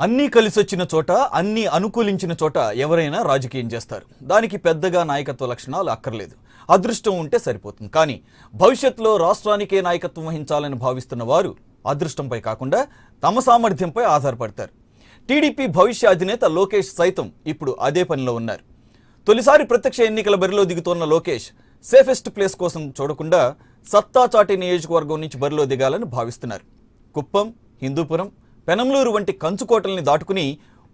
అన్నీ కలిసొచ్చిన చోట, అన్నీ అనుకూలించిన చోట ఎవరైనా రాజకీయం చేస్తారు. దానికి పెద్దగా నాయకత్వ లక్షణాలు అక్కర్లేదు. అదృష్టం ఉంటే సరిపోతుంది. కానీ భవిష్యత్తులో రాష్ట్రానికే నాయకత్వం వహించాలని భావిస్తున్న వారు అదృష్టంపై కాకుండా తమ సామర్థ్యంపై ఆధారపడతారు. టీడీపీ భవిష్య అధినేత లోకేష్ సైతం ఇప్పుడు అదే పనిలో ఉన్నారు. తొలిసారి ప్రత్యక్ష ఎన్నికల బరిలో దిగుతోన్న లోకేష్ సేఫెస్ట్ ప్లేస్ కోసం చూడకుండా సత్తా చాటి నియోజకవర్గం నుంచి బరిలో దిగాలని భావిస్తున్నారు. కుప్పం, హిందూపురం, పెనంలూరు వంటి కంచుకోటల్ని దాటుకుని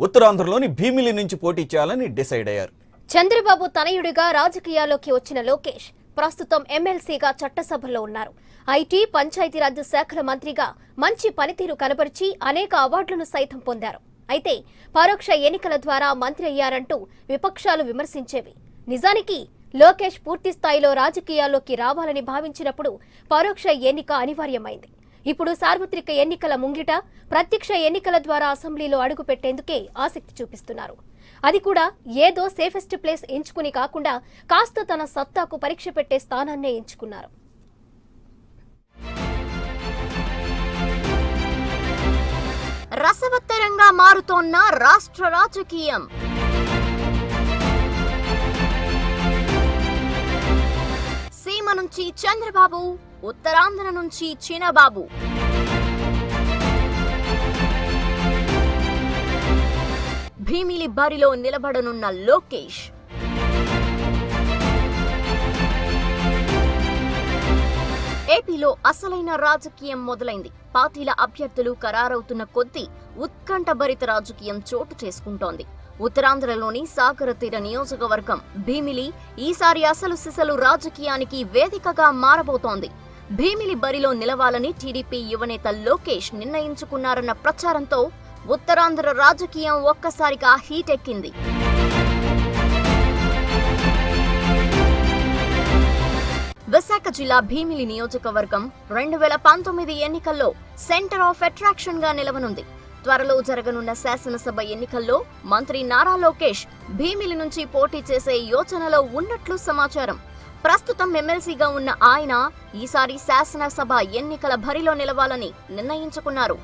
ఉత్తరాంధ్రలోని భీమిలి నుంచి పోటీ చేయాలని డిసైడ్ అయ్యారు. చంద్రబాబు తనయుడిగా రాజకీయాల్లోకి వచ్చిన లోకేష్ ప్రస్తుతం ఎమ్మెల్సీగా చట్టసభలో ఉన్నారు. ఐటీ, పంచాయతీరాజ్ శాఖల మంత్రిగా మంచి పనితీరు కనబరిచి అనేక అవార్డులను సైతం పొందారు. అయితే పరోక్ష ఎన్నికల ద్వారా మంత్రి అయ్యారంటూ విపక్షాలు విమర్శించేవి. నిజానికి లోకేష్ పూర్తి స్థాయిలో రాజకీయాల్లోకి రావాలని భావించినప్పుడు పరోక్ష ఎన్నిక అనివార్యమైంది. ఇప్పుడు సార్వత్రిక ఎన్నికల ముంగిట ప్రత్యక్ష ఎన్నికల ద్వారా అసెంబ్లీలో అడుగు పెట్టేందుకే ఆసక్తి చూపిస్తున్నారు. అది కూడా ఏదో సేఫెస్ట్ ప్లేస్ ఎంచుకుని కాకుండా కాస్త తన సత్తాకు పరీక్ష పెట్టే స్థానాన్నే ఎంచుకున్నారు. రసవత్తరంగా మారుతోన్న రాష్ట్ర రాజకీయం. సీమ నుంచి చంద్రబాబు, ఉత్తరాంధ్ర నుంచి చినబాబు. భీమిలి బరిలో నిలబడనున్న లోకేష్. ఏపీలో అసలైన రాజకీయం మొదలైంది. పార్టీల అభ్యర్థులు ఖరారవుతున్న కొద్దీ ఉత్కంఠభరిత రాజకీయం చోటు చేసుకుంటోంది. ఉత్తరాంధ్రలోని సాగర తీర నియోజకవర్గం భీమిలి ఈసారి అసలు సిసలు రాజకీయానికి వేదికగా మారబోతోంది. భీమిలి బరిలో నిలవాలని టీడీపీ యువనేత లోకేష్ నిర్ణయించుకున్నారన్న ప్రచారంతో ఉత్తరాంధ్ర రాజకీయం ఒక్కసారిగా హీట్ ఎక్కింది. విశాఖ జిల్లా భీమిలి నియోజకవర్గం 2019 ఎన్నికల్లో సెంటర్ ఆఫ్ అట్రాక్షన్ గా నిలవనుంది. త్వరలో జరగనున్న శాసనసభ ఎన్నికల్లో మంత్రి నారా లోకేష్ భీమిలి నుంచి పోటీ చేసే యోచనలో ఉన్నట్లు సమాచారం. ప్రస్తుతం ఎమ్మెల్సీగా ఉన్న ఆయన ఈసారి శాసనసభ ఎన్నికల బరిలో నిలవాలని నిర్ణయించుకున్నారు.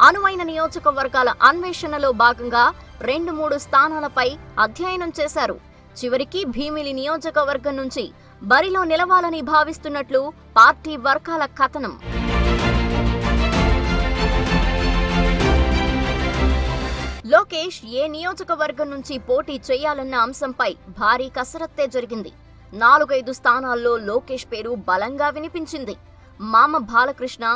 అనువైన నియోజకవర్గాల అన్వేషణలో భాగంగా 2-3 స్థానాలపై అధ్యయనం చేశారు. చివరికి భీమిలి నియోజకవర్గం నుంచి బరిలో నిలవాలని భావిస్తున్నట్లు పార్టీ వర్గాల కథనం. లోకేష్ ఏ నియోజకవర్గం నుంచి పోటీ చేయాలన్న అంశంపై భారీ కసరత్తే జరిగింది. 4-5 స్థానాల్లో లోకేష్ పేరు బలంగా వినిపించింది. మామ బాలకృష్ణ,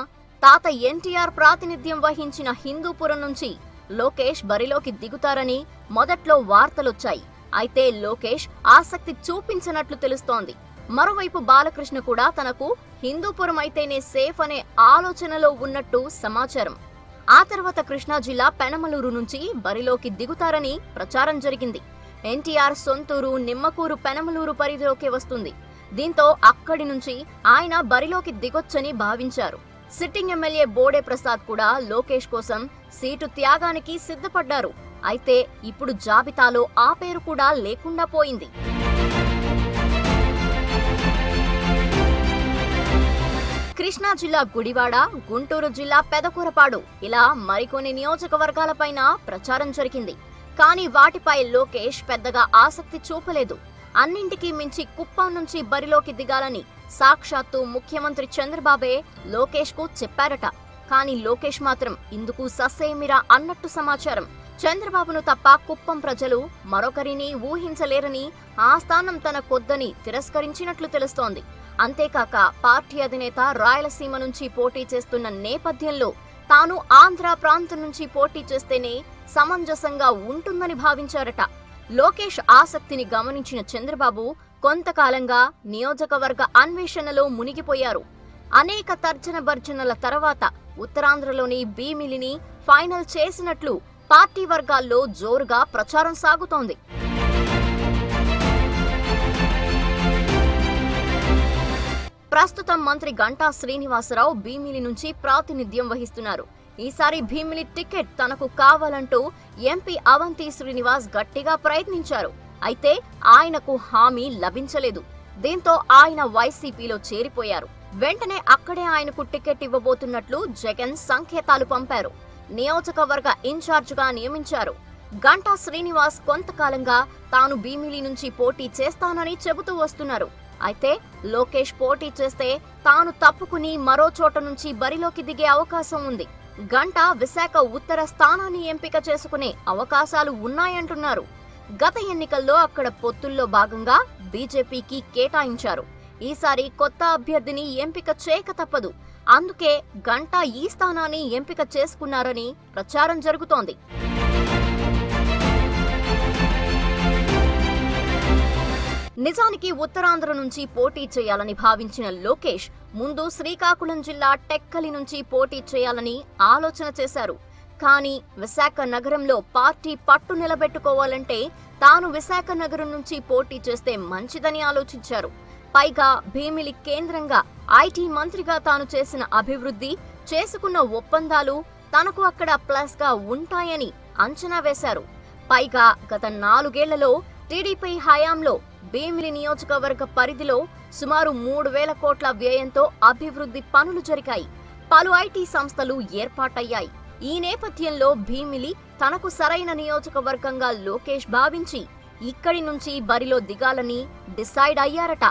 తాత ఎన్టీఆర్ ప్రాతినిధ్యం వహించిన హిందూపురం నుంచి లోకేష్ బరిలోకి దిగుతారని మొదట్లో వార్తలొచ్చాయి. అయితే లోకేష్ ఆసక్తి చూపించినట్లు తెలుస్తోంది. మరోవైపు బాలకృష్ణ కూడా తనకు హిందూపురం అయితేనే సేఫ్ అనే ఆలోచనలో ఉన్నట్టు సమాచారం. ఆ తర్వాత కృష్ణా జిల్లా పెనమలూరు నుంచి బరిలోకి దిగుతారని ప్రచారం జరిగింది. ఎన్టీఆర్ సొంతూరు నిమ్మకూరు పెనమలూరు పరిధిలోకి వస్తుంది. దీంతో అక్కడి నుంచి ఆయన బరిలోకి దిగొచ్చని భావించారు. సిట్టింగ్ ఎమ్మెల్యే బోడే ప్రసాద్ కూడా లోకేష్ కోసం సీటు త్యాగానికి సిద్ధపడ్డారు. అయితే ఇప్పుడు జాబితాలో ఆ పేరు కూడా లేకుండా పోయింది. కృష్ణా జిల్లా గుడివాడ, గుంటూరు జిల్లా పెదకూరపాడు ఇలా మరికొన్ని నియోజకవర్గాలపైన ప్రచారం జరిగింది. కానీ వాటిపై లోకేష్ పెద్దగా ఆసక్తి చూపలేదు. అన్నింటికీ మించి కుప్పం నుంచి బరిలోకి దిగాలని సాక్షాత్తు ముఖ్యమంత్రి చంద్రబాబే లోకేష్ కు చెప్పారట. కానీ లోకేష్ మాత్రం ఇందుకు ససేమిరా అన్నట్టు సమాచారం. చంద్రబాబును తప్ప కుప్పం ప్రజలు మరొకరిని ఊహించలేరని, ఆ స్థానం తనకొద్దని తిరస్కరించినట్లు తెలుస్తోంది. అంతేకాక పార్టీ అధినేత రాయలసీమ నుంచి పోటీ చేస్తున్న నేపథ్యంలో తాను ఆంధ్ర ప్రాంతం నుంచి పోటీ చేస్తేనే సమంజసంగా ఉంటుందని భావించారట. లోకేష్ ఆసక్తిని గమనించిన చంద్రబాబు కొంతకాలంగా నియోజకవర్గ అన్వేషణలో మునిగిపోయారు. అనేక తర్జన భర్జనల తర్వాత ఉత్తరాంధ్రలోని భీమిలిని ఫైనల్ చేసినట్లు పార్టీ వర్గాల్లో జోరుగా ప్రచారం సాగుతోంది. ప్రస్తుతం మంత్రి గంటా శ్రీనివాసరావు భీమిలి నుంచి ప్రాతినిధ్యం వహిస్తున్నారు. ఈసారి భీమిలి టికెట్ తనకు కావాలంటూ ఎంపీ అవంతి శ్రీనివాస్ గట్టిగా ప్రయత్నించారు. అయితే ఆయనకు హామీ లభించలేదు. దీంతో ఆయన వైసీపీలో చేరిపోయారు. వెంటనే అక్కడే ఆయనకు టికెట్ ఇవ్వబోతున్నట్లు జగన్ సంకేతాలు పంపారు. నియోజకవర్గ ఇన్ఛార్జిగా నియమించారు. గంటా శ్రీనివాస్ కొంతకాలంగా తాను భీమిలి నుంచి పోటీ చేస్తానని చెబుతూ వస్తున్నారు. అయితే లోకేష్ పోటీ చేస్తే తాను తప్పుకుని మరో చోట నుంచి బరిలోకి దిగే అవకాశం ఉంది. గంటా విశాఖ ఉత్తర స్థానాన్ని ఎంపిక చేసుకునే అవకాశాలు ఉన్నాయంటున్నారు. గత ఎన్నికల్లో అక్కడ పొత్తుల్లో భాగంగా బీజేపీకి కేటాయించారు. ఈసారి కొత్త అభ్యర్థిని ఎంపిక చేయక తప్పదు. అందుకే గంటా ఈ స్థానాన్ని ఎంపిక చేసుకున్నారని ప్రచారం జరుగుతోంది. నిజానికి ఉత్తరాంధ్ర నుంచి పోటీ చేయాలని భావించిన లోకేష్ ముందు శ్రీకాకుళం జిల్లా టెక్కలి నుంచి పోటీ చేయాలని ఆలోచన చేశారు. కానీ విశాఖ నగరంలో పార్టీ పట్టు నిలబెట్టుకోవాలంటే తాను విశాఖ నగరం నుంచి పోటీ చేస్తే మంచిదని ఆలోచించారు. పైగా భీమిలి కేంద్రంగా ఐటీ మంత్రిగా తాను చేసిన అభివృద్ధి, చేసుకున్న ఒప్పందాలు తనకు అక్కడ ప్లస్ గా ఉంటాయని అంచనా వేశారు. పైగా గత 4 ఏళ్లలో టీడీపీ హయాంలో భీమిలి నియోజకవర్గ పరిధిలో సుమారు 3,000 కోట్ల వ్యయంతో అభివృద్ధి పనులు జరిగాయి. పలు ఐటీ సంస్థలు ఏర్పాటయ్యాయి. ఈ నేపథ్యంలో భీమిలి తనకు సరైన నియోజకవర్గంగా లోకేష్ భావించి ఇక్కడి నుంచి బరిలో దిగాలని డిసైడ్ అయ్యారట.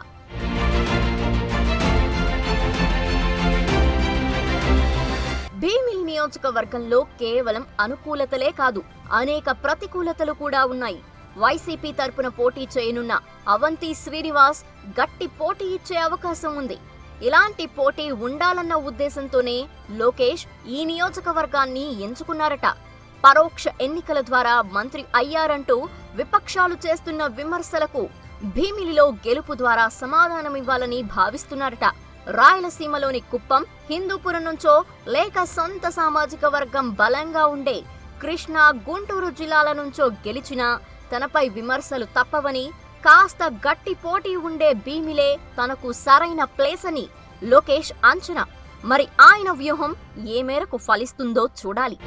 భీమిలి నియోజకవర్గంలో కేవలం అనుకూలతలే కాదు, అనేక ప్రతికూలతలు కూడా ఉన్నాయి. వైసీపీ తరపున పోటీ చేయనున్న అవంతి శ్రీనివాస్ గట్టి పోటీ ఇచ్చే అవకాశం ఉంది. ఇలాంటి పోటీ ఉండాలన్న ఉద్దేశంతోనే లోకేష్ ఈ నియోజకవర్గాన్ని ఎంచుకున్నారట. పరోక్ష ఎన్నికల ద్వారా మంత్రి అయ్యారంటూ విపక్షాలు చేస్తున్న విమర్శలకు భీమిలిలో గెలుపు ద్వారా సమాధానమివ్వాలని భావిస్తున్నారట. రాయలసీమలోని కుప్పం, హిందూపురం నుంచో లేక సొంత సామాజిక వర్గం బలంగా ఉండే కృష్ణా, గుంటూరు జిల్లాల నుంచో గెలిచినా తనపై విమర్శలు తప్పవని, కాస్త గట్టి పోటీ ఉండే భీమిలే తనకు సరైన ప్లేస్ అని లోకేష్ అంచనా. మరి ఆయన వ్యూహం ఏ మేరకు ఫలిస్తుందో చూడాలి.